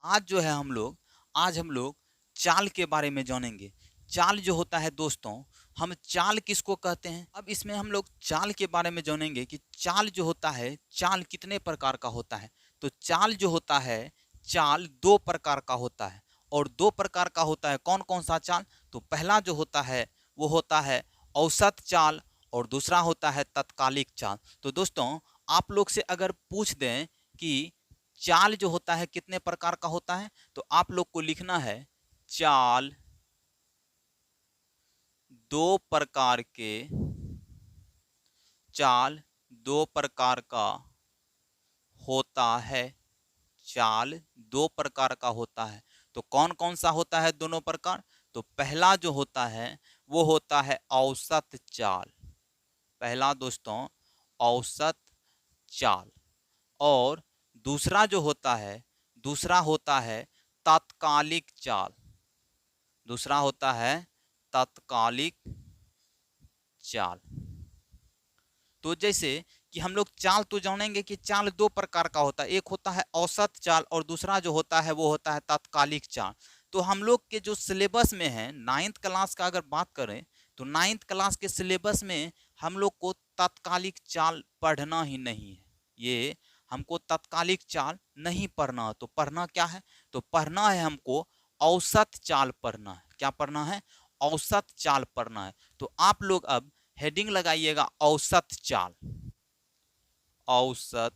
आज हम लोग चाल के बारे में जानेंगे। चाल जो होता है दोस्तों, हम चाल किसको कहते हैं? अब इसमें हम लोग चाल के बारे में जानेंगे कि चाल जो होता है, चाल कितने प्रकार का होता है। तो चाल जो होता है, चाल दो प्रकार का होता है। और दो प्रकार का होता है, कौन कौन सा चाल? तो पहला जो होता है वो होता है औसत चाल, और दूसरा होता है तत्कालिक चाल। तो दोस्तों, आप लोग से अगर पूछ दें कि चाल जो होता है कितने प्रकार का होता है, तो आप लोग को लिखना है चाल दो प्रकार के, चाल दो प्रकार का होता है। चाल दो प्रकार का होता है। तो कौन कौन सा होता है दोनों प्रकार? तो पहला जो होता है वो होता है औसत चाल। पहला दोस्तों औसत चाल। और दूसरा जो होता है, दूसरा होता है तात्कालिक चाल। दूसरा होता है तात्कालिक चाल। तो जैसे कि हम लोग चाल तो जानेंगे कि चाल दो प्रकार का होता है, एक होता है औसत चाल और दूसरा जो होता है वो होता है तात्कालिक चाल। तो हम लोग के जो सिलेबस में है, 9th क्लास का अगर बात करें, तो 9th क्लास के सिलेबस में हम लोग को तात्कालिक चाल पढ़ना ही नहीं है। ये हमको तात्कालिक चाल नहीं पढ़ना। तो पढ़ना क्या है? तो पढ़ना है हमको औसत चाल पढ़ना है। क्या पढ़ना है? औसत चाल पढ़ना है। तो आप लोग अब हेडिंग लगाइएगा औसत चाल। औसत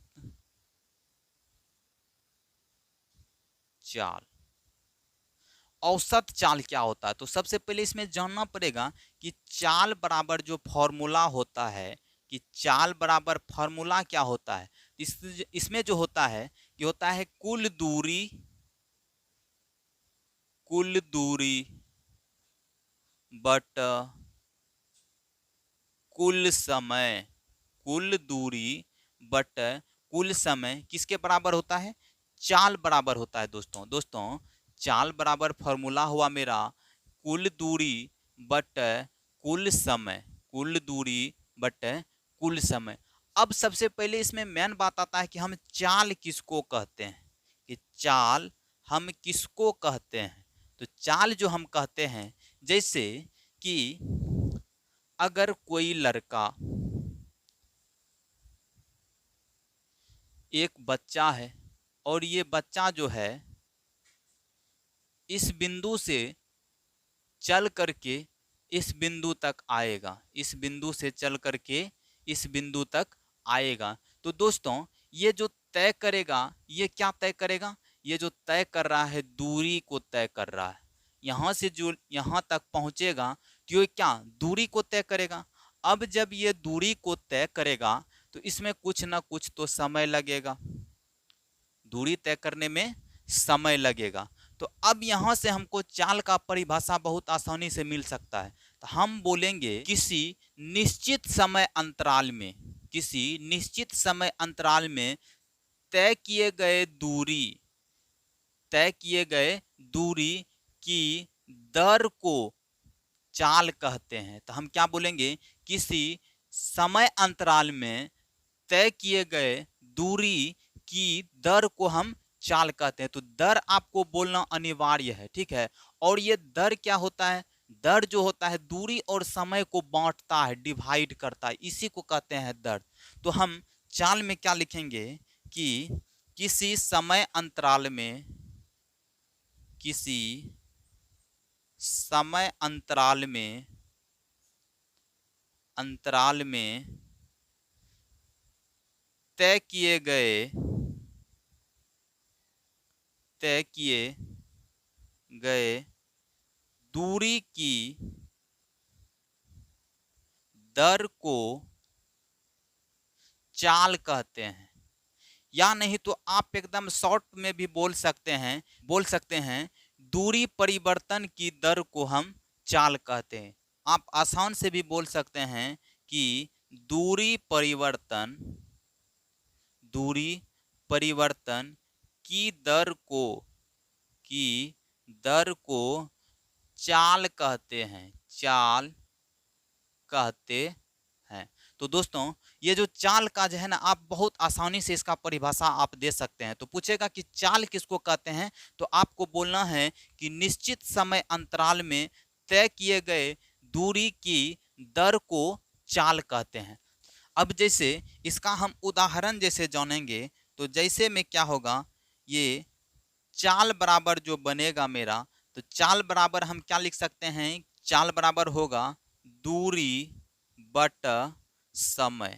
चाल। औसत चाल क्या होता है? तो सबसे पहले इसमें जानना पड़ेगा कि चाल बराबर जो फॉर्मूला होता है, कि चाल बराबर फॉर्मूला क्या होता है। इसमें जो होता है कि होता है कुल दूरी बट कुल समय। कुल दूरी बट कुल समय किसके बराबर होता है? चाल बराबर होता है। दोस्तों चाल बराबर फॉर्मूला हुआ मेरा कुल दूरी बट कुल समय। कुल दूरी बट कुल समय। अब सबसे पहले इसमें मेन बात आता है कि हम चाल किसको कहते हैं, कि चाल हम किसको कहते हैं। तो चाल जो हम कहते हैं, जैसे कि अगर कोई लड़का, एक बच्चा है, और ये बच्चा जो है इस बिंदु से चल करके इस बिंदु तक आएगा, इस बिंदु से चल करके इस बिंदु तक आएगा। तो दोस्तों ये जो तय करेगा, ये क्या तय करेगा? ये जो तय कर रहा है दूरी को तय कर रहा है। यहां से जो यहां तक पहुंचेगा तो ये क्या दूरी को तय करेगा। अब जब ये दूरी को तय करेगा तो इसमें कुछ ना कुछ तो समय लगेगा, दूरी तय करने में समय लगेगा। तो अब यहां से हमको चाल का परिभाषा बहुत आसानी से मिल सकता है। तो हम बोलेंगे किसी निश्चित समय अंतराल में, किसी निश्चित समय अंतराल में तय किए गए दूरी, तय किए गए दूरी की दर को चाल कहते हैं। तो हम क्या बोलेंगे? किसी समय अंतराल में तय किए गए दूरी की दर को हम चाल कहते हैं। तो दर आपको बोलना अनिवार्य है, ठीक है। और ये दर क्या होता है? दर जो होता है दूरी और समय को बांटता है, डिवाइड करता है, इसी को कहते हैं दर। तो हम चाल में क्या लिखेंगे कि किसी समय अंतराल में, किसी समय अंतराल में तय किए गए दूरी की दर को चाल कहते हैं। या नहीं तो आप एकदम शॉर्ट में भी बोल सकते हैं दूरी परिवर्तन की दर को हम चाल कहते हैं। आप आसान से भी बोल सकते हैं कि दूरी परिवर्तन की दर को चाल कहते हैं, चाल कहते हैं। तो दोस्तों ये जो चाल का जो है ना, आप बहुत आसानी से इसका परिभाषा आप दे सकते हैं। तो पूछेगा कि चाल किसको कहते हैं, तो आपको बोलना है कि निश्चित समय अंतराल में तय किए गए दूरी की दर को चाल कहते हैं। अब जैसे इसका हम उदाहरण जैसे जानेंगे, तो जैसे में क्या होगा, ये चाल बराबर जो बनेगा मेरा, तो चाल बराबर हम क्या लिख सकते हैं, चाल बराबर होगा दूरी बट समय।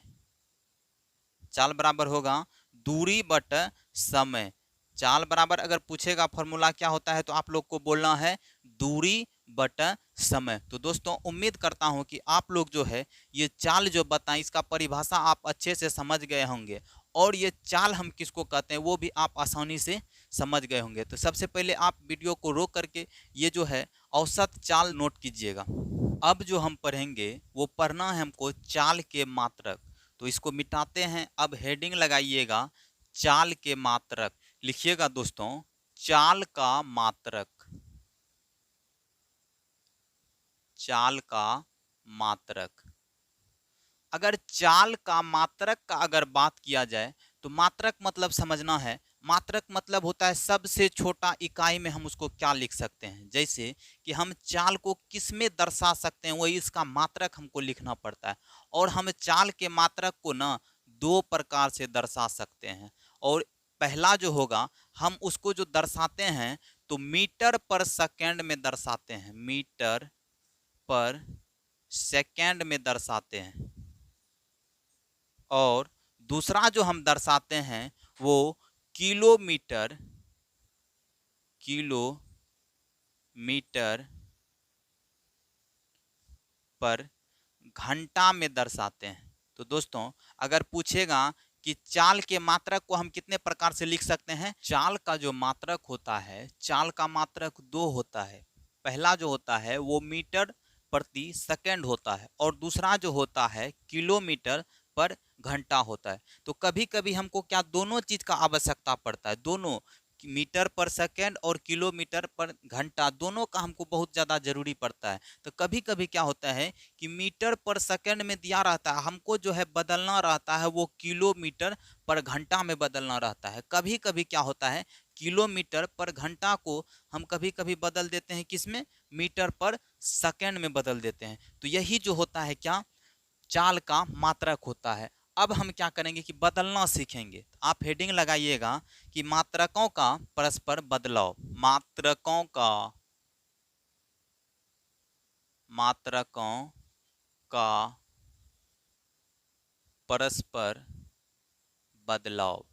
चाल बराबर होगा दूरी बट समय। चाल बराबर अगर पूछेगा फॉर्मूला क्या होता है, तो आप लोग को बोलना है दूरी बट समय। तो दोस्तों उम्मीद करता हूं कि आप लोग जो है ये चाल जो बताएं, इसका परिभाषा आप अच्छे से समझ गए होंगे, और ये चाल हम किसको कहते हैं वो भी आप आसानी से समझ गए होंगे। तो सबसे पहले आप वीडियो को रोक करके ये जो है औसत चाल नोट कीजिएगा। अब जो हम पढ़ेंगे वो पढ़ना है हमको चाल के मात्रक। तो इसको मिटाते हैं। अब हेडिंग लगाइएगा चाल के मात्रक। लिखिएगा दोस्तों चाल का मात्रक। चाल का मात्रक। अगर चाल का मात्रक का अगर बात किया जाए, तो मात्रक मतलब समझना है, मात्रक मतलब होता है सबसे छोटा इकाई में हम उसको क्या लिख सकते हैं। जैसे कि हम चाल को किस में दर्शा सकते हैं, वही इसका मात्रक हमको लिखना पड़ता है। और हम चाल के मात्रक को ना दो प्रकार से दर्शा सकते हैं। और पहला जो होगा, हम उसको जो दर्शाते हैं तो मीटर पर सेकेंड में दर्शाते हैं, मीटर पर सेकेंड में दर्शाते हैं। और दूसरा जो हम दर्शाते हैं वो किलोमीटर पर घंटा में दर्शाते हैं। तो दोस्तों अगर पूछेगा कि चाल के मात्रक को हम कितने प्रकार से लिख सकते हैं, चाल का जो मात्रक होता है, चाल का मात्रक दो होता है। पहला जो होता है वो मीटर प्रति सेकंड होता है, और दूसरा जो होता है किलोमीटर पर घंटा होता है। तो कभी कभी हमको क्या दोनों चीज का आवश्यकता पड़ता है, दोनों मीटर पर सेकेंड और किलोमीटर पर घंटा, दोनों का हमको बहुत ज़्यादा जरूरी पड़ता है। तो कभी कभी क्या होता है कि मीटर पर सेकेंड में दिया रहता है, हमको जो है बदलना रहता है वो किलोमीटर पर घंटा में बदलना रहता है। कभी कभी क्या होता है, किलोमीटर पर घंटा को हम कभी कभी बदल देते हैं किसमें, मीटर पर सेकेंड में बदल देते हैं। तो यही जो होता है क्या, चाल का मात्रक होता है। अब हम क्या करेंगे कि बदलना सीखेंगे। आप हेडिंग लगाइएगा कि मात्रकों का परस्पर बदलाव। मात्रकों का परस्पर बदलाव।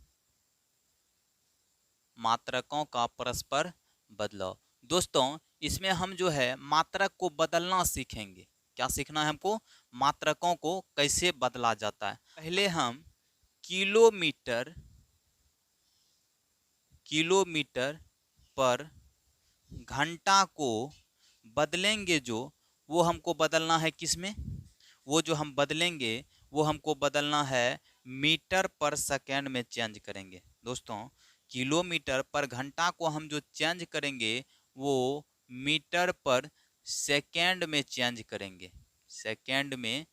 मात्रकों का परस्पर बदलाव। दोस्तों इसमें हम जो है मात्रक को बदलना सीखेंगे। क्या सीखना है हमको, मात्रकों को कैसे बदला जाता है। पहले हम किलोमीटर पर घंटा को बदलेंगे, जो वो हमको बदलना है किसमें, वो जो हम बदलेंगे वो हमको बदलना है मीटर पर सेकेंड में चेंज करेंगे। दोस्तों किलोमीटर पर घंटा को हम जो चेंज करेंगे वो मीटर पर सेकेंड में चेंज करेंगे, सेकेंड में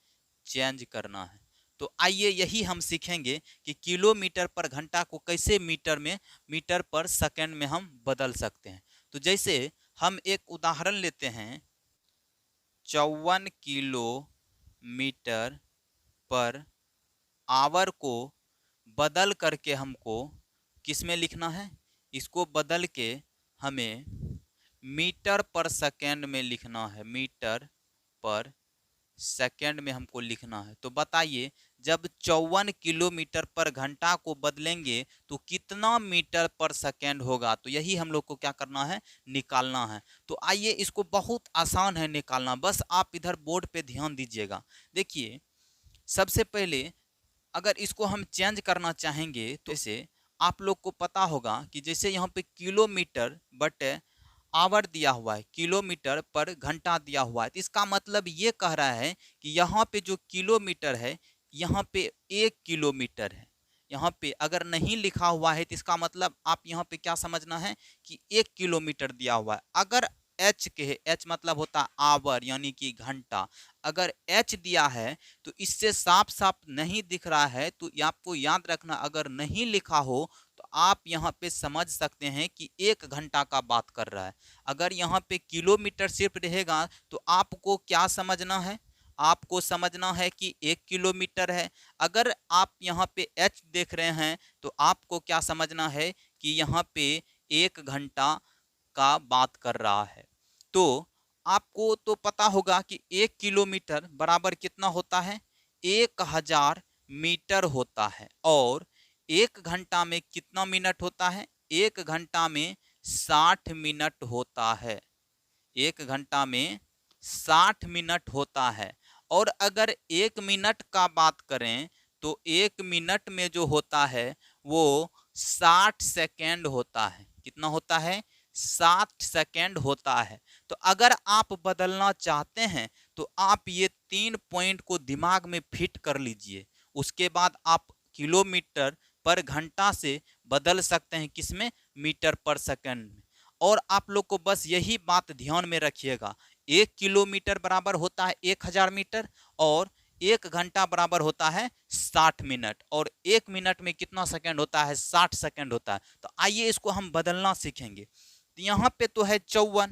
चेंज करना है। तो आइए यही हम सीखेंगे कि किलोमीटर पर घंटा को कैसे मीटर पर सेकेंड में हम बदल सकते हैं। तो जैसे हम एक उदाहरण लेते हैं, 54 किलोमीटर पर आवर को बदल करके हमको किस में लिखना है, इसको बदल के हमें मीटर पर सेकेंड में लिखना है, मीटर पर सेकेंड में हमको लिखना है। तो बताइए जब 54 किलोमीटर पर घंटा को बदलेंगे तो कितना मीटर पर सेकेंड होगा। तो यही हम लोग को क्या करना है, निकालना है। तो आइए इसको, बहुत आसान है निकालना, बस आप इधर बोर्ड पे ध्यान दीजिएगा। देखिए सबसे पहले अगर इसको हम चेंज करना चाहेंगे, तो जैसे आप लोग को पता होगा कि जैसे यहाँ पे किलोमीटर बट आवर दिया हुआ है, किलोमीटर पर घंटा दिया हुआ है, तो इसका मतलब ये कह रहा है कि यहाँ पे जो किलोमीटर है, यहाँ पे 1 किलोमीटर है। यहाँ पे अगर नहीं लिखा हुआ है तो इसका मतलब आप यहाँ पे क्या समझना है कि 1 किलोमीटर दिया हुआ है। अगर एच के है, एच मतलब होता है आवर यानी कि घंटा, अगर h दिया है तो इससे साफ साफ नहीं दिख रहा है, तो आपको याद रखना, अगर नहीं लिखा हो तो आप यहाँ पे समझ सकते हैं कि 1 घंटा का बात कर रहा है। अगर यहाँ पे किलोमीटर सिर्फ रहेगा तो आपको क्या समझना है, आपको समझना है कि 1 किलोमीटर है। अगर आप यहाँ पे h देख रहे हैं तो आपको क्या समझना है कि यहाँ पे 1 घंटा का बात कर रहा है। तो आपको तो पता होगा कि 1 किलोमीटर बराबर कितना होता है, 1000 मीटर होता है। और 1 घंटा में कितना मिनट होता है, 1 घंटा में 60 मिनट होता है। 1 घंटा में 60 मिनट होता है। और अगर 1 मिनट का बात करें तो 1 मिनट में जो होता है वो 60 सेकेंड होता है। कितना होता है, 60 सेकेंड होता है। तो अगर आप बदलना चाहते हैं तो आप ये 3 पॉइंट को दिमाग में फिट कर लीजिए। उसके बाद आप किलोमीटर पर घंटा से बदल सकते हैं, किसमें, मीटर पर सेकंड में। और आप लोग को बस यही बात ध्यान में रखिएगा, 1 किलोमीटर बराबर होता है 1000 मीटर और 1 घंटा बराबर होता है 60 मिनट, और 1 मिनट में कितना सेकंड होता है, 60 सेकंड होता है। तो आइए इसको हम बदलना सीखेंगे। तो यहाँ पे तो है 54,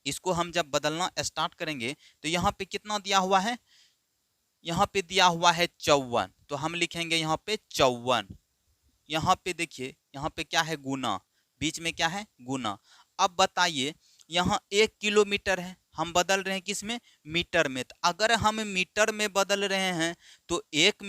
इसको हम जब बदलना स्टार्ट करेंगे तो यहाँ पे कितना दिया हुआ है, यहाँ पे दिया हुआ है 54, तो हम लिखेंगे यहाँ पे 54। यहाँ पे देखिए, यहाँ पे क्या है, गुना, बीच में क्या है, गुना। अब बताइए, यहाँ 1 किलोमीटर है, हम बदल रहे हैं किस में, मीटर में। तो अगर हम मीटर में बदल रहे हैं तो 1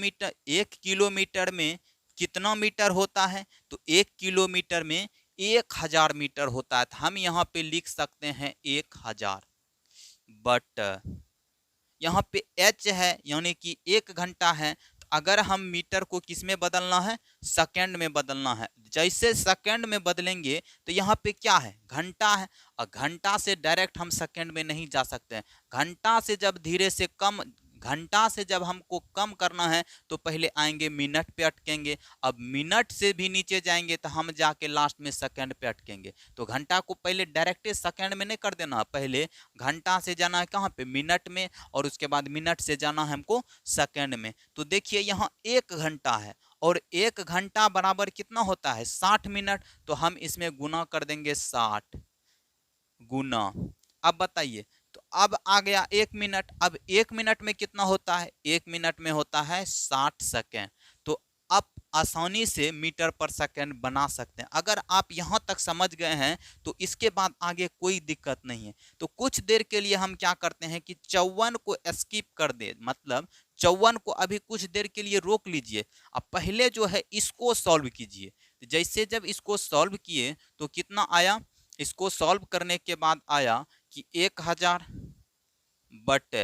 किलोमीटर में कितना मीटर होता है, तो 1 किलोमीटर में 1000 मीटर होता है। तो हम यहाँ पे लिख सकते हैं 1000। बट यहाँ पे h है, यानी कि 1 घंटा है। तो अगर हम मीटर को किस में बदलना है, सेकंड में बदलना है। जैसे सेकंड में बदलेंगे तो यहाँ पे क्या है, घंटा है, और घंटा से डायरेक्ट हम सेकंड में नहीं जा सकते हैं। घंटा से जब धीरे से कम, घंटा से जब हमको कम करना है तो पहले आएंगे मिनट पे अटकेंगे। अब मिनट से भी नीचे जाएंगे तो हम जाके लास्ट में सेकंड पे अटकेंगे। तो घंटा को पहले डायरेक्ट सेकंड में नहीं कर देना, पहले घंटा से जाना है कहाँ पे, मिनट में, और उसके बाद मिनट से जाना है हमको सेकंड में। तो देखिए यहाँ 1 घंटा है और 1 घंटा बराबर कितना होता है, 60 मिनट। तो हम इसमें गुना कर देंगे, 60 गुना। अब बताइए, तो अब आ गया 1 मिनट। अब 1 मिनट में कितना होता है, 1 मिनट में होता है 60 सेकेंड। तो आप आसानी से मीटर पर सेकेंड बना सकते हैं। अगर आप यहां तक समझ गए हैं तो इसके बाद आगे कोई दिक्कत नहीं है। तो कुछ देर के लिए हम क्या करते हैं कि 54 को स्किप कर दे, मतलब 54 को अभी कुछ देर के लिए रोक लीजिए। अब पहले जो है इसको सॉल्व कीजिए। जैसे जब इसको सॉल्व किए तो कितना आया, इसको सॉल्व करने के बाद आया कि 1000 बट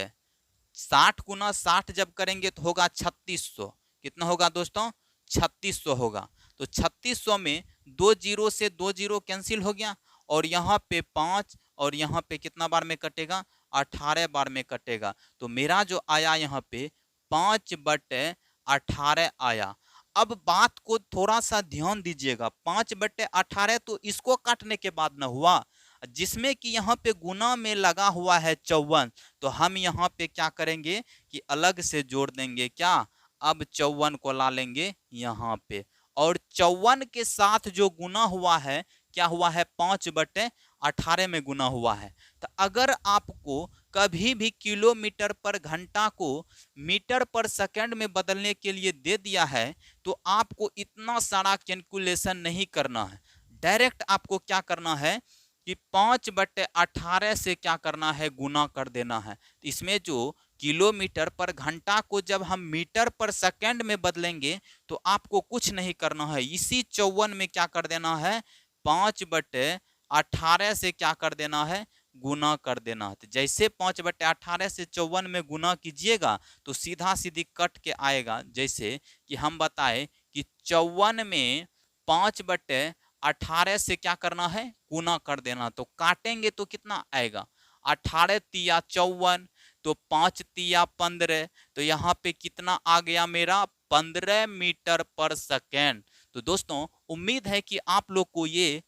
60 गुना 60 जब करेंगे तो होगा 3600। कितना होगा दोस्तों, 3600 होगा। तो 3600 में 2 जीरो से 2 जीरो कैंसिल हो गया, और यहाँ पे 5, और यहाँ पे कितना बार में कटेगा, 18 बार में कटेगा। तो मेरा जो आया यहाँ पे 5/18 आया। अब बात को थोड़ा सा ध्यान दीजिएगा, 5/18 तो इसको काटने के बाद न हुआ, जिसमें कि यहाँ पे गुना में लगा हुआ है 54। तो हम यहाँ पे क्या करेंगे कि अलग से जोड़ देंगे, क्या, अब 54 को ला लेंगे यहाँ पे, और 54 के साथ जो गुना हुआ है क्या हुआ है, 5/18 में गुना हुआ है। तो अगर आपको कभी भी किलोमीटर पर घंटा को मीटर पर सेकंड में बदलने के लिए दे दिया है तो आपको इतना सारा कैलकुलेशन नहीं करना है। डायरेक्ट आपको क्या करना है कि 5/18 से क्या करना है, गुना कर देना है। इसमें जो किलोमीटर पर घंटा को जब हम मीटर पर सेकंड में बदलेंगे तो आपको कुछ नहीं करना है, इसी 54 में क्या कर देना है, 5/18 से क्या कर देना है, गुना कर देना है। तो जैसे 5/18 से 54 में गुना कीजिएगा तो सीधा सीधी कट के आएगा। जैसे कि हम बताए कि 54 में 5/18 से क्या करना है, गुना कर देना। तो काटेंगे तो कितना आएगा, 18 तिया 54, तो 5 तिया 15, तो यहाँ पे कितना आ गया मेरा, 15 मीटर पर सेकेंड। तो दोस्तों उम्मीद है कि आप लोग को ये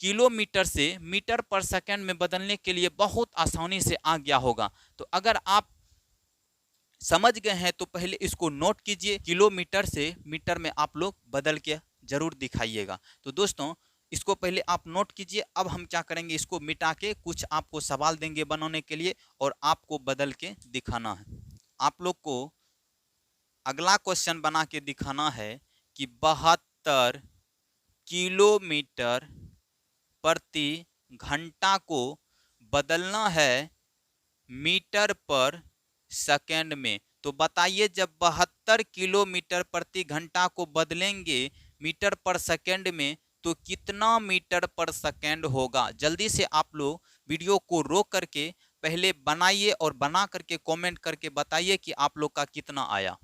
किलोमीटर से मीटर पर सेकंड में बदलने के लिए बहुत आसानी से आ गया होगा। तो अगर आप समझ गए हैं तो पहले इसको नोट कीजिए, किलोमीटर से मीटर में आप लोग बदल के जरूर दिखाइएगा। तो दोस्तों इसको पहले आप नोट कीजिए। अब हम क्या करेंगे, इसको मिटा के कुछ आपको सवाल देंगे बनाने के लिए और आपको बदल के दिखाना है। आप लोग को अगला क्वेश्चन बना के दिखाना है कि 72 किलोमीटर प्रति घंटा को बदलना है मीटर पर सेकंड में। तो बताइए जब 72 किलोमीटर प्रति घंटा को बदलेंगे मीटर पर सेकंड में तो कितना मीटर पर सेकंड होगा। जल्दी से आप लोग वीडियो को रोक करके पहले बनाइए और बना करके कमेंट करके बताइए कि आप लोग का कितना आया।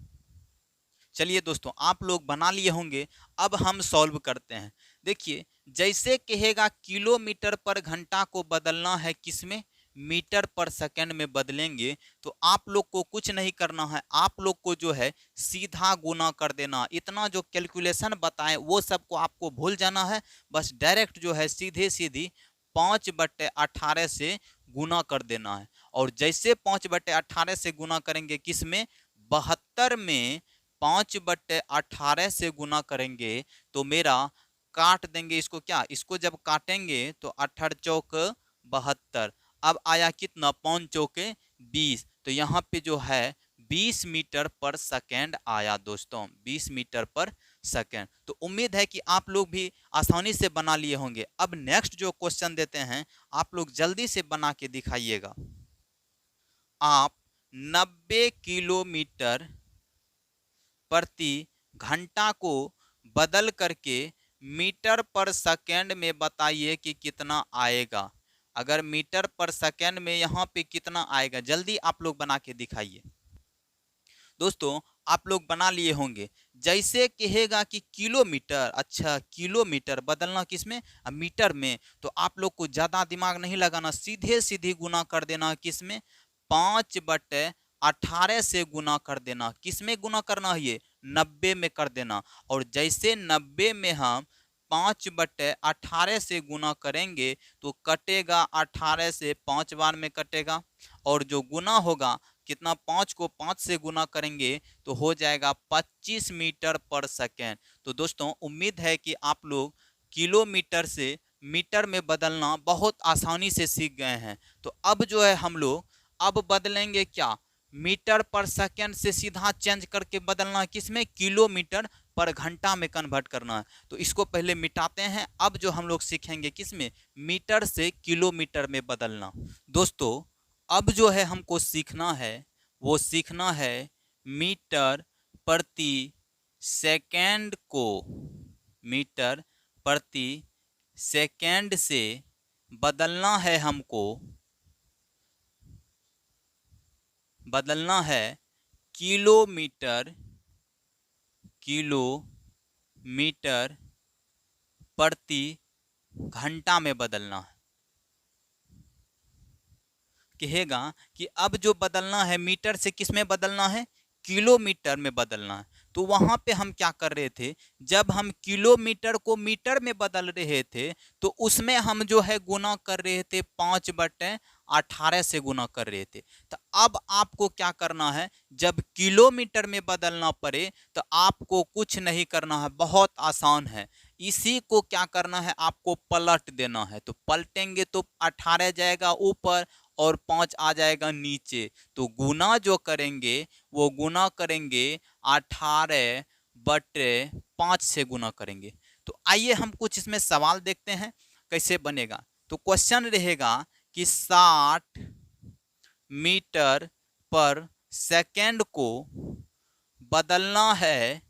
चलिए दोस्तों आप लोग बना लिए होंगे, अब हम सॉल्व करते हैं। देखिए जैसे कहेगा किलोमीटर पर घंटा को बदलना है किसमें, मीटर पर सेकंड में बदलेंगे, तो आप लोग को कुछ नहीं करना है, आप लोग को जो है सीधा गुना कर देना। इतना जो कैलकुलेशन बताएं वो सबको आपको भूल जाना है, बस डायरेक्ट जो है सीधे सीधी 5/18 से गुना कर देना है। और जैसे 5/18 से गुना करेंगे किसमें, 72 में 5/18 से गुना करेंगे तो मेरा काट देंगे इसको, क्या इसको जब काटेंगे तो 18 चौक 72, अब आया कितना 5 चौके 20, तो यहाँ पे जो है 20 मीटर पर सेकेंड आया दोस्तों, 20 मीटर पर सेकेंड। तो उम्मीद है कि आप लोग भी आसानी से बना लिए होंगे। अब नेक्स्ट जो क्वेश्चन देते हैं आप लोग जल्दी से बना के दिखाइएगा। आप 90 किलोमीटर प्रति घंटा को बदल करके मीटर पर सेकंड में बताइए कि कितना आएगा। अगर मीटर पर सेकंड में यहाँ पे कितना आएगा, जल्दी आप लोग बना के दिखाइए। दोस्तों आप लोग बना लिए होंगे। जैसे कहेगा कि किलोमीटर, अच्छा किलोमीटर बदलना किसमें, मीटर में, तो आप लोग को ज्यादा दिमाग नहीं लगाना, सीधे सीधी गुना कर देना किसमें, 5/18 से गुना कर देना। किसमें गुना करना है, ये 90 में कर देना। और जैसे 90 में हम 5/18 से गुना करेंगे तो कटेगा 18 से 5 बार में कटेगा, और जो गुना होगा कितना, 5 को 5 से गुना करेंगे तो हो जाएगा 25 मीटर पर सेकेंड। तो दोस्तों उम्मीद है कि आप लोग किलोमीटर से मीटर में बदलना बहुत आसानी से सीख गए हैं। तो अब जो है हम लोग अब बदलेंगे क्या, मीटर पर सेकेंड से सीधा चेंज करके बदलना किसमें, किलोमीटर पर घंटा में कन्वर्ट करना है। तो इसको पहले मिटाते हैं, अब जो हम लोग सीखेंगे किसमें, मीटर से किलोमीटर में बदलना। दोस्तों अब जो है हमको सीखना है वो सीखना है मीटर प्रति सेकेंड को मीटर प्रति सेकेंड से बदलना है, हमको बदलना है किलोमीटर प्रति घंटा में बदलना है। कहेगा कि अब जो बदलना है मीटर से किस में बदलना है, किलोमीटर में बदलना है। तो वहां पे हम क्या कर रहे थे, जब हम किलोमीटर को मीटर में बदल रहे थे तो उसमें हम जो है गुना कर रहे थे, 5/18 से गुना कर रहे थे। तो अब आपको क्या करना है, जब किलोमीटर में बदलना पड़े तो आपको कुछ नहीं करना है, बहुत आसान है। इसी को क्या करना है, आपको पलट देना है। तो पलटेंगे तो 18 जाएगा ऊपर और 5 आ जाएगा नीचे। तो गुना जो करेंगे वो गुना करेंगे 18/5 से गुना करेंगे। तो आइए हम कुछ इसमें सवाल देखते हैं कैसे बनेगा। तो क्वेश्चन रहेगा कि 60 मीटर पर सेकंड को बदलना है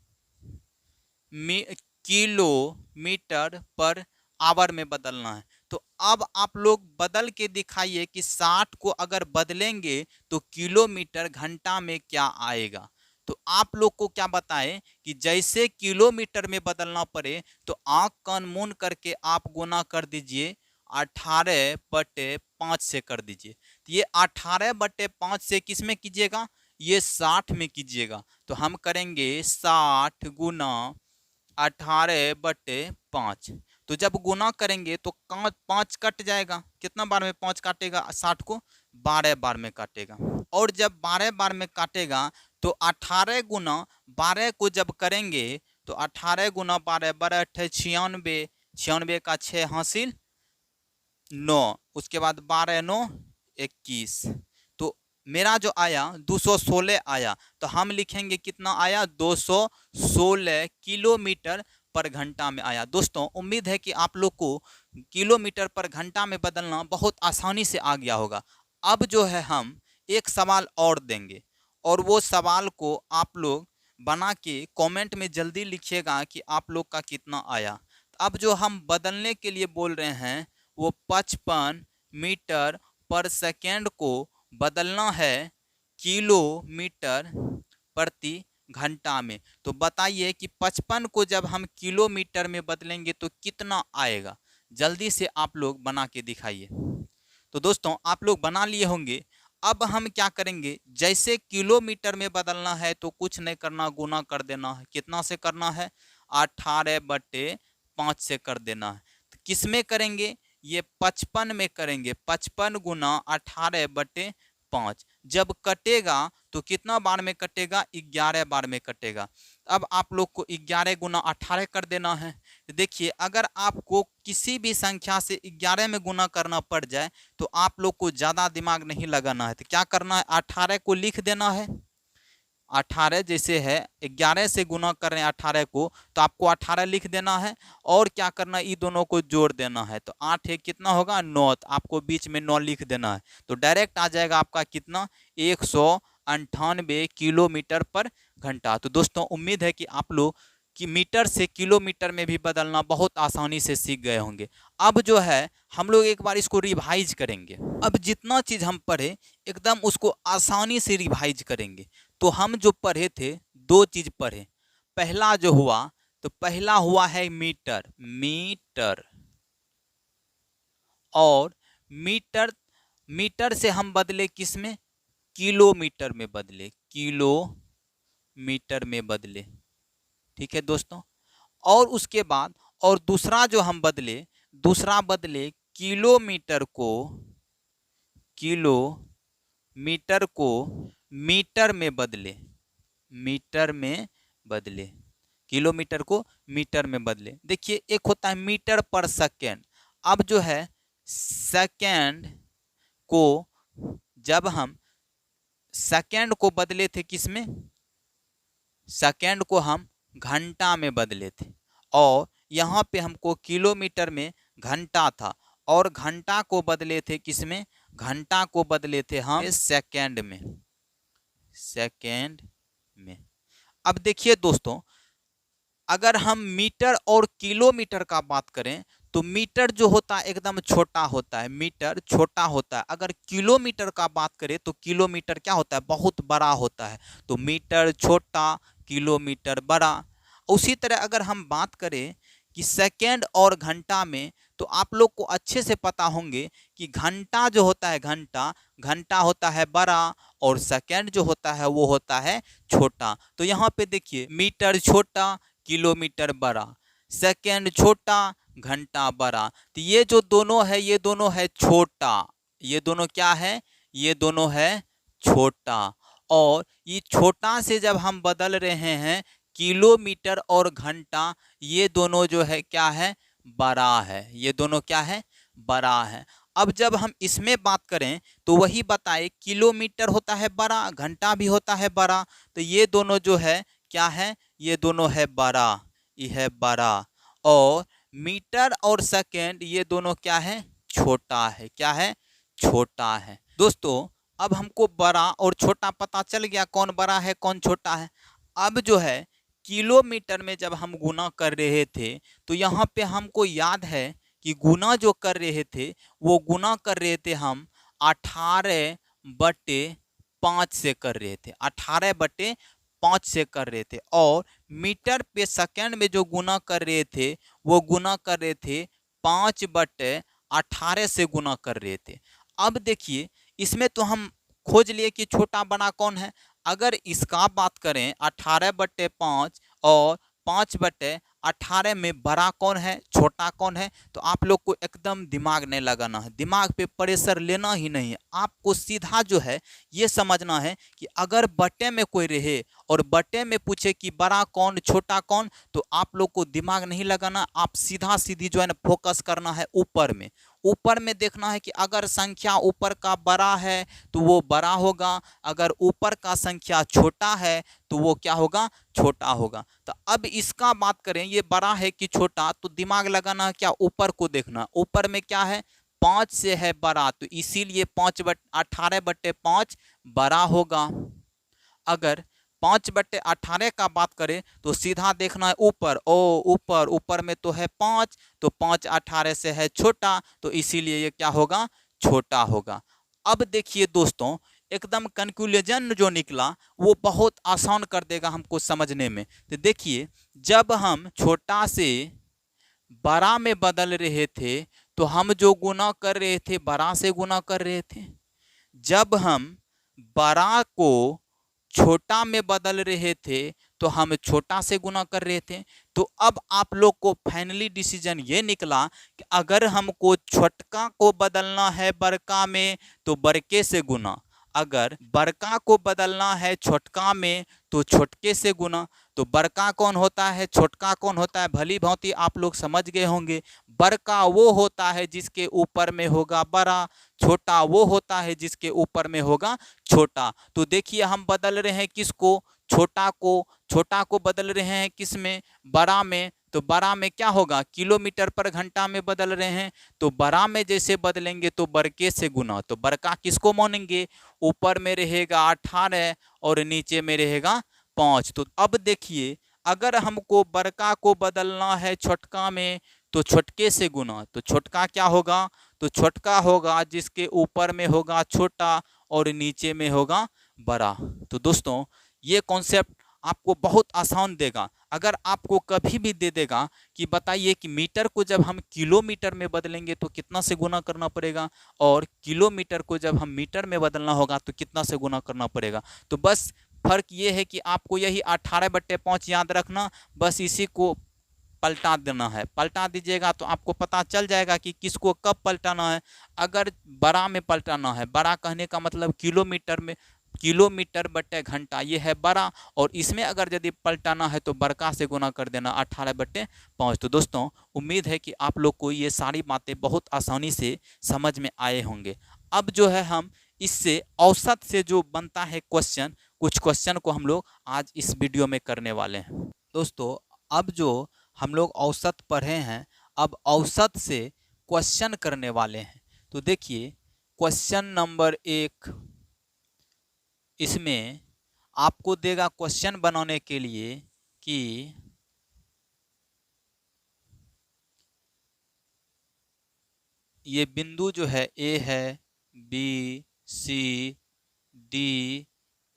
किलोमीटर पर आवर में बदलना है। तो अब आप लोग बदल के दिखाइए कि 60 को अगर बदलेंगे तो किलोमीटर घंटा में क्या आएगा। तो आप लोग को क्या बताएं कि जैसे किलोमीटर में बदलना पड़े तो आंख कान मूंद करके आप गुना कर दीजिए, 18/5 से कर दीजिए। तो ये 18/5 से किस में कीजिएगा, ये 60 में कीजिएगा। तो हम करेंगे 60 गुना 18/5। तो जब गुना करेंगे तो 5 कट जाएगा। कितना बार में 5 काटेगा? 60 को 12 बार में काटेगा। और जब 12 बार में काटेगा तो 18 गुना 12 को जब करेंगे तो 18 गुना 12 12 96, 96 का 6 हासिल 9, उसके बाद 12 9 21। तो मेरा जो आया 216 आया। तो हम लिखेंगे कितना आया? 216 किलोमीटर पर घंटा में आया। दोस्तों उम्मीद है कि आप लोग को किलोमीटर पर घंटा में बदलना बहुत आसानी से आ गया होगा। अब जो है हम एक सवाल और देंगे और वो सवाल को आप लोग बना के कमेंट में जल्दी लिखिएगा कि आप लोग का कितना आया। अब जो हम बदलने के लिए बोल रहे हैं वो 55 मीटर पर सेकेंड को बदलना है किलोमीटर प्रति घंटा में। तो बताइए कि 55 को जब हम किलोमीटर में बदलेंगे तो कितना आएगा? जल्दी से आप लोग बना के दिखाइए। तो दोस्तों आप लोग बना लिए होंगे। अब हम क्या करेंगे, जैसे किलोमीटर में बदलना है तो कुछ नहीं करना, गुना कर देना है। कितना से करना है? 18/5 से कर देना है। तो किस में करेंगे? ये 55 में करेंगे। 55 गुना 18/5 जब कटेगा तो कितना बार में कटेगा? 11 बार में कटेगा। अब आप लोग को 11 गुना 18 कर देना है। देखिए अगर आपको किसी भी संख्या से 11 में गुना करना पड़ जाए तो आप लोग को ज़्यादा दिमाग नहीं लगाना है। तो क्या करना है? 18 को लिख देना है। 18 जैसे है 11 से गुना कर रहे हैं 18 को, तो आपको 18 लिख देना है। और क्या करना है? ये दोनों को जोड़ देना है। तो 8 है कितना होगा? 9। तो आपको बीच में 9 लिख देना है। तो डायरेक्ट आ जाएगा आपका कितना? 198 किलोमीटर पर घंटा। तो दोस्तों उम्मीद है कि आप लोग कि मीटर से किलोमीटर में भी बदलना बहुत आसानी से सीख गए होंगे। अब जो है हम लोग एक बार इसको रिवाइज करेंगे। अब जितना चीज़ हम पढ़े एकदम उसको आसानी से रिवाइज करेंगे। तो हम जो पढ़े थे 2 चीज़ पढ़े। पहला जो हुआ तो पहला हुआ है मीटर, मीटर। और मीटर, मीटर से हम बदले किस में? किलोमीटर में बदले, किलोमीटर में बदले। ठीक है दोस्तों। और उसके बाद और दूसरा जो हम बदले, दूसरा बदले किलोमीटर को, किलोमीटर को मीटर में बदले, मीटर में बदले, किलोमीटर को मीटर में बदले। देखिए एक होता है मीटर पर सेकेंड। अब जो है सेकेंड को जब हम सेकेंड को बदले थे किस में? सेकेंड को हम घंटा में बदले थे। और यहाँ पे हमको किलोमीटर में घंटा था और घंटा को बदले थे किस में? घंटा को बदले थे हम सेकेंड में, सेकेंड में। अब देखिए दोस्तों अगर हम मीटर और किलोमीटर का बात करें तो मीटर जो होता है एकदम छोटा होता है, मीटर छोटा होता है। अगर किलोमीटर का बात करें तो किलोमीटर क्या होता है? बहुत बड़ा होता है। तो मीटर छोटा, किलोमीटर बड़ा। उसी तरह अगर हम बात करें कि सेकेंड और घंटा में, तो आप लोग को अच्छे से पता होंगे कि घंटा जो होता है, घंटा, घंटा होता है बड़ा और सेकेंड जो होता है वो होता है छोटा। तो यहाँ पे देखिए मीटर छोटा, किलोमीटर बड़ा, सेकेंड छोटा, घंटा बड़ा। तो ये जो दोनों है ये दोनों है छोटा, ये दोनों क्या है? ये दोनों है छोटा। और ये छोटा से जब हम बदल रहे हैं किलोमीटर और घंटा, ये दोनों जो है क्या है? बड़ा है। ये दोनों क्या है? बड़ा है। अब जब हम इसमें बात करें तो वही बताए किलोमीटर होता है बड़ा, घंटा भी होता है बड़ा। तो ये दोनों जो है क्या है? ये दोनों है बड़ा, ये है बड़ा। और मीटर और सेकेंड ये दोनों क्या है? छोटा है। क्या है? छोटा है। दोस्तों अब हमको बड़ा और छोटा पता चल गया, कौन बड़ा है कौन छोटा है। अब जो है किलोमीटर में जब हम गुना कर रहे थे तो यहाँ पे हमको याद है कि गुना जो कर रहे थे वो गुना कर रहे थे हम 18/5 से कर रहे थे, 18/5 से कर रहे थे। और मीटर पे सेकेंड में जो गुना कर रहे थे वो गुना कर रहे थे 5/18 से गुना कर रहे थे। अब देखिए इसमें तो हम खोज लिए कि छोटा बड़ा कौन है। अगर इसका बात करें 18/5 और 5/18 18 में बड़ा कौन है, छोटा कौन है। तो आप लोग को एकदम दिमाग नहीं लगाना है, दिमाग पे प्रेशर लेना ही नहीं है। आपको सीधा जो है ये समझना है कि अगर बट्टे में कोई रहे और बट्टे में पूछे कि बड़ा कौन छोटा कौन, तो आप लोग को दिमाग नहीं लगाना, आप सीधा सीधी जो है ना फोकस करना है ऊपर में। ऊपर में देखना है कि अगर संख्या ऊपर का बड़ा है तो वो बड़ा होगा, अगर ऊपर का संख्या छोटा है तो वो क्या होगा, छोटा होगा। तो अब इसका बात करें ये बड़ा है कि छोटा, तो दिमाग लगाना है क्या, ऊपर को देखना। ऊपर में क्या है, 5 से है बड़ा, तो इसीलिए 18/5 बड़ा होगा। अगर 5/18 का बात करें तो सीधा देखना है ऊपर, ऊपर ऊपर में तो है 5, तो 5/18 से है छोटा, तो इसीलिए ये क्या होगा, छोटा होगा। अब देखिए दोस्तों, एकदम कंक्लूजन जो निकला वो बहुत आसान कर देगा हमको समझने में। तो देखिए, जब हम छोटा से बड़ा में बदल रहे थे तो हम जो गुना कर रहे थे बड़ा से गुना कर रहे थे। जब हम बड़ा को छोटा में बदल रहे थे तो हम छोटा से गुना कर रहे थे। तो अब आप लोग को फाइनली डिसीजन ये निकला कि अगर हमको छोटका को बदलना है बड़का में तो बड़के से गुना, अगर बड़का को बदलना है छोटका में तो छोटके से गुना। तो बड़का कौन होता है, छोटका कौन होता है, भली भांति आप लोग समझ गए होंगे। बड़का वो होता है जिसके ऊपर में होगा बड़ा, छोटा वो होता है जिसके ऊपर में होगा छोटा। तो देखिए हम बदल रहे हैं किसको, छोटा को बदल रहे हैं किस में, बड़ा में। तो बड़ा में क्या होगा, किलोमीटर पर घंटा में बदल रहे हैं, तो बड़ा में जैसे बदलेंगे तो बड़के से गुना। तो बड़का किसको मानेंगे, ऊपर में रहेगा 18 और नीचे में रहेगा 5। तो अब देखिए, अगर हमको बड़का को बदलना है छोटका में तो छोटके से गुना। तो छोटका क्या होगा, तो छोटका होगा जिसके ऊपर में होगा छोटा और नीचे में होगा बड़ा। तो दोस्तों, ये कॉन्सेप्ट आपको बहुत आसान देगा। अगर आपको कभी भी दे देगा कि बताइए कि मीटर को जब हम किलोमीटर में बदलेंगे तो कितना से गुना करना पड़ेगा, और किलोमीटर को जब हम मीटर में बदलना होगा तो कितना से गुना करना पड़ेगा, तो बस फर्क ये है कि आपको यही 18/5 याद रखना, बस इसी को पलटा देना है। पलटा दीजिएगा तो आपको पता चल जाएगा कि किसको कब पलटाना है। अगर बड़ा में पलटाना है, बड़ा कहने का मतलब किलोमीटर में, किलोमीटर/घंटा ये है बड़ा, और इसमें अगर यदि पलटाना है तो बड़का से गुना कर देना 18/5। तो दोस्तों, उम्मीद है कि आप लोग को ये सारी बातें बहुत आसानी से समझ में आए होंगे। अब जो है हम इससे औसत से जो बनता है क्वेश्चन, कुछ क्वेश्चन को हम लोग आज इस वीडियो में करने वाले हैं। दोस्तों, अब जो हम लोग औसत पढ़े हैं, अब औसत से क्वेश्चन करने वाले हैं। तो देखिए, क्वेश्चन नंबर 1, इसमें आपको देगा क्वेश्चन बनाने के लिए कि ये बिंदु जो है ए है, बी, सी, डी,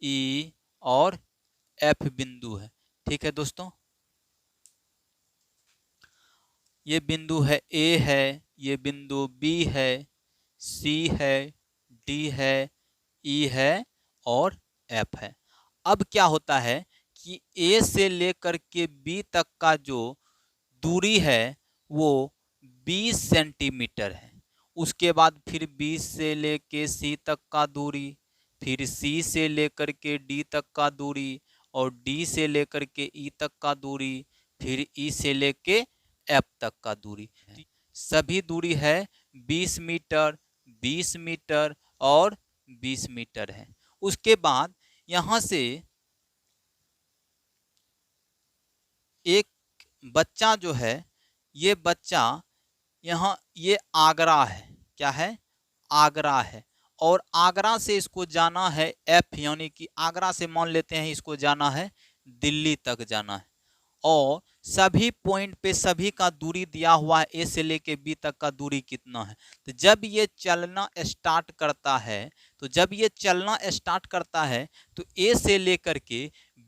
ई और एफ बिंदु है। ठीक है दोस्तों, ये बिंदु है ए है, ये बिंदु बी है, सी है, डी है, ई है और एफ है। अब क्या होता है कि ए से लेकर के बी तक का जो दूरी है वो 20 सेंटीमीटर है। उसके बाद फिर बी से लेके सी तक का दूरी, फिर सी से लेकर के डी तक का दूरी, और डी से लेकर के ई तक का दूरी, फिर ई से लेके एफ तक का दूरी। सभी दूरी है 20 मीटर, 20 मीटर और 20 मीटर है। उसके बाद यहाँ से एक बच्चा जो है, ये बच्चा यहाँ, ये आगरा है, क्या है, आगरा है, और आगरा से इसको जाना है एफ, यानी कि आगरा से मान लेते हैं इसको जाना है दिल्ली तक जाना है। और सभी पॉइंट पे सभी का दूरी दिया हुआ है, ए से लेके बी तक का दूरी कितना है। तो जब ये चलना स्टार्ट करता है, तो जब ये चलना स्टार्ट करता है तो ए से लेकर के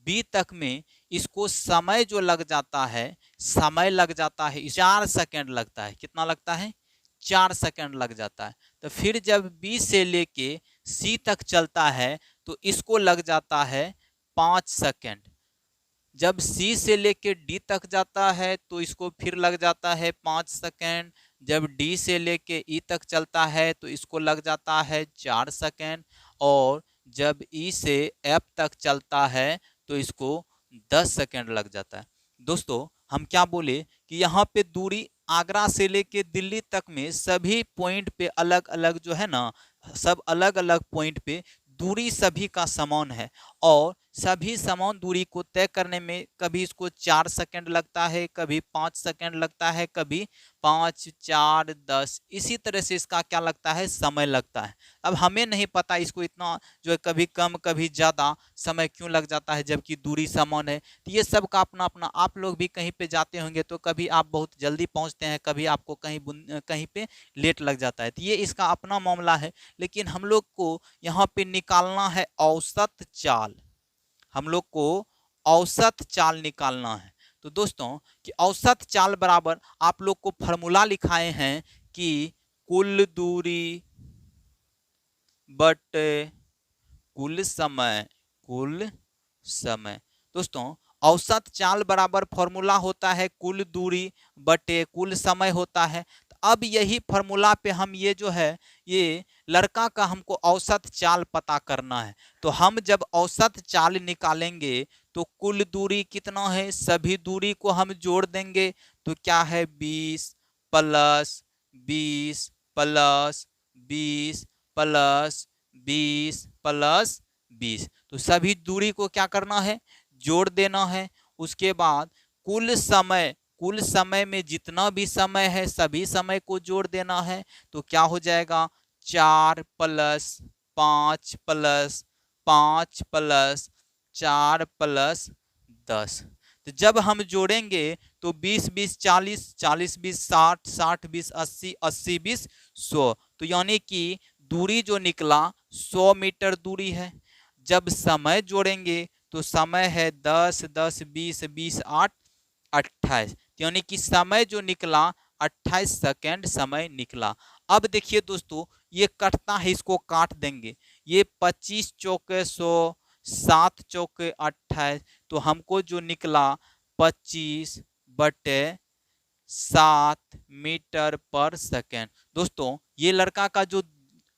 बी तक में इसको समय जो लग जाता है, समय लग जाता है 4 सेकंड लगता है। कितना लगता है, 4 सेकंड लग जाता है। तो फिर जब बी से लेके सी तक चलता है तो इसको लग जाता है 5 सेकंड। जब सी से लेके डी तक जाता है तो इसको फिर लग जाता है 5 सेकेंड। जब डी से लेके ई तक चलता है तो इसको लग जाता है 4 सेकेंड। और जब ई से एफ तक चलता है तो इसको 10 सेकेंड लग जाता है। दोस्तों हम क्या बोले कि यहाँ पे दूरी आगरा से लेके दिल्ली तक में सभी पॉइंट पे अलग अलग जो है ना, सब अलग अलग पॉइंट पे दूरी सभी का समान है। और सभी समान दूरी को तय करने में कभी इसको 4 सेकंड लगता है, कभी 5 सेकंड लगता है, कभी 5, 4, 10, इसी तरह से इसका क्या लगता है, समय लगता है। अब हमें नहीं पता इसको इतना जो है कभी कम कभी ज़्यादा समय क्यों लग जाता है जबकि दूरी समान है। तो ये सब का अपना अपना, आप लोग भी कहीं पे जाते होंगे तो कभी आप बहुत जल्दी पहुंचते हैं, कभी आपको कहीं पे लेट लग जाता है, तो ये इसका अपना मामला है। लेकिन हम लोग को यहाँ पे निकालना है औसत चाल, हम लोग को औसत चाल निकालना है। तो दोस्तों कि औसत चाल बराबर आप लोग को फॉर्मूला लिखाए हैं कि कुल दूरी बटे कुल समय, कुल समय। दोस्तों औसत चाल बराबर फॉर्मूला होता है कुल दूरी बटे कुल समय होता है। तो अब यही फॉर्मूला पे हम ये जो है ये लड़का का हमको औसत चाल पता करना है। तो हम जब औसत चाल निकालेंगे तो कुल दूरी कितना है, सभी दूरी को हम जोड़ देंगे तो क्या है 20 प्लस 20 प्लस 20 प्लस 20 प्लस 20। तो सभी दूरी को क्या करना है, जोड़ देना है। उसके बाद कुल समय, कुल समय में जितना भी समय है सभी समय को जोड़ देना है। तो क्या हो जाएगा 4 प्लस 5 प्लस 5 प्लस 4 प्लस 10। तो जब हम जोड़ेंगे तो 20 20 40, 40 20 60, 60 20 80, 80 20 100। तो यानी कि दूरी जो निकला 100 मीटर दूरी है। जब समय जोड़ेंगे तो समय है 10 10 20 20 8 28, यानी कि समय जो निकला 28 सेकेंड समय निकला। अब देखिए दोस्तों ये कटता है, इसको काट देंगे। ये 25 चौके 100, 7 चौके 28, तो हमको जो निकला 25 बटे 7 मीटर पर सेकेंड। दोस्तों ये लड़का का जो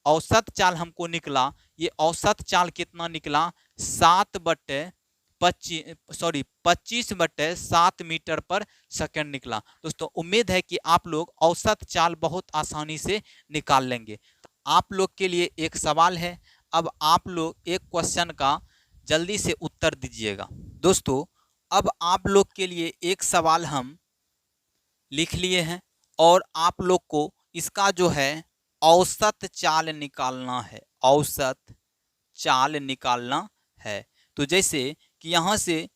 औसत चाल हमको निकला, ये औसत चाल कितना निकला 25 बटे 7 मीटर पर सेकेंड निकला। दोस्तों उम्मीद है कि आप लोग औसत चाल बहुत आसानी से निकाल लेंगे। आप लोग के लिए एक सवाल है, अब आप लोग एक क्वेश्चन का जल्दी से उत्तर दीजिएगा। दोस्तों अब आप लोग के लिए एक सवाल हम लिख लिए हैं और आप लोग को इसका जो है औसत चाल निकालना है, औसत चाल निकालना है। तो जैसे कि यहाँ से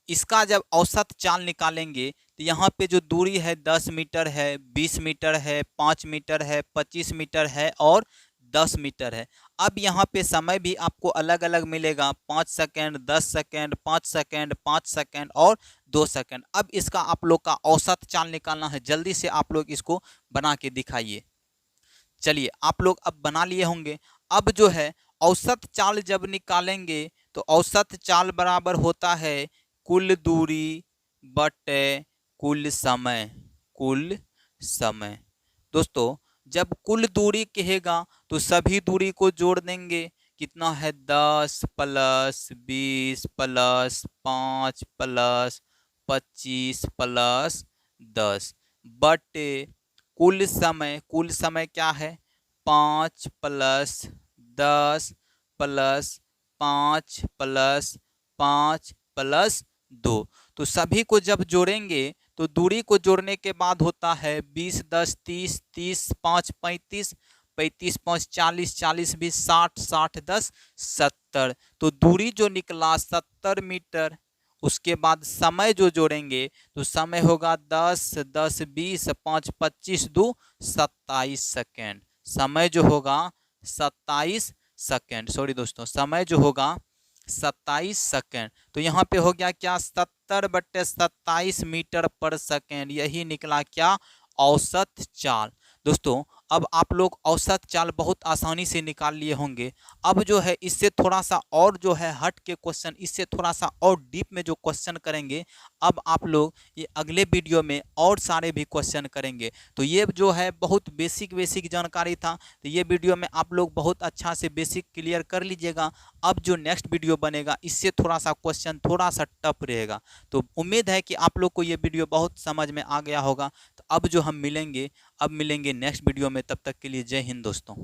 इसका जब औसत चाल निकालेंगे तो यहाँ पे जो दूरी है 10 मीटर है, 20 मीटर है, 5 मीटर है, 25 मीटर है और 10 मीटर है। अब यहाँ पे समय भी आपको अलग अलग मिलेगा, 5 सेकेंड, 10 सेकेंड, 5 सेकेंड, 5 सेकेंड और 2 सेकेंड। अब इसका आप लोग का औसत चाल निकालना है, जल्दी से आप लोग इसको बना के दिखाइए। चलिए आप लोग अब बना लिए होंगे। अब जो है औसत चाल जब निकालेंगे तो औसत चाल बराबर होता है कुल दूरी बटे कुल समय, कुल समय। दोस्तों जब कुल दूरी कहेगा तो सभी दूरी को जोड़ देंगे, कितना है 10 प्लस 20 प्लस 5 प्लस 25 प्लस 10 बटे कुल समय, कुल समय क्या है 5 प्लस 10 प्लस 5 प्लस 5 प्लस 2। तो सभी को जब जोड़ेंगे तो दूरी को जोड़ने के बाद होता है 20 10 30, 30 5 35, 35 5 40, 40 20 60, 60 10 70। तो दूरी जो निकला 70 मीटर। उसके बाद समय जो जोड़ेंगे तो समय होगा 10 10 20 5 25 2 27 सेकेंड। समय जो होगा 27 सेकेंड, सॉरी दोस्तों समय जो होगा 27 सेकेंड। तो यहाँ पे हो गया क्या 70 बटे 27 मीटर पर सेकेंड, यही निकला क्या औसत चाल। दोस्तों अब आप लोग औसत चाल बहुत आसानी से निकाल लिए होंगे। अब जो है इससे थोड़ा सा और जो है हट के क्वेश्चन, इससे थोड़ा सा और डीप में जो क्वेश्चन करेंगे, अब आप लोग ये अगले वीडियो में और सारे भी क्वेश्चन करेंगे। तो ये जो है बहुत बेसिक बेसिक जानकारी था, तो ये वीडियो में आप लोग बहुत अच्छा से बेसिक क्लियर कर लीजिएगा। अब जो नेक्स्ट वीडियो बनेगा इससे थोड़ा सा क्वेश्चन थोड़ा सा टफ रहेगा। तो उम्मीद है कि आप लोग को ये वीडियो बहुत समझ में आ गया होगा। तो अब जो हम मिलेंगे, अब मिलेंगे नेक्स्ट वीडियो में, तब तक के लिए जय हिंद दोस्तों।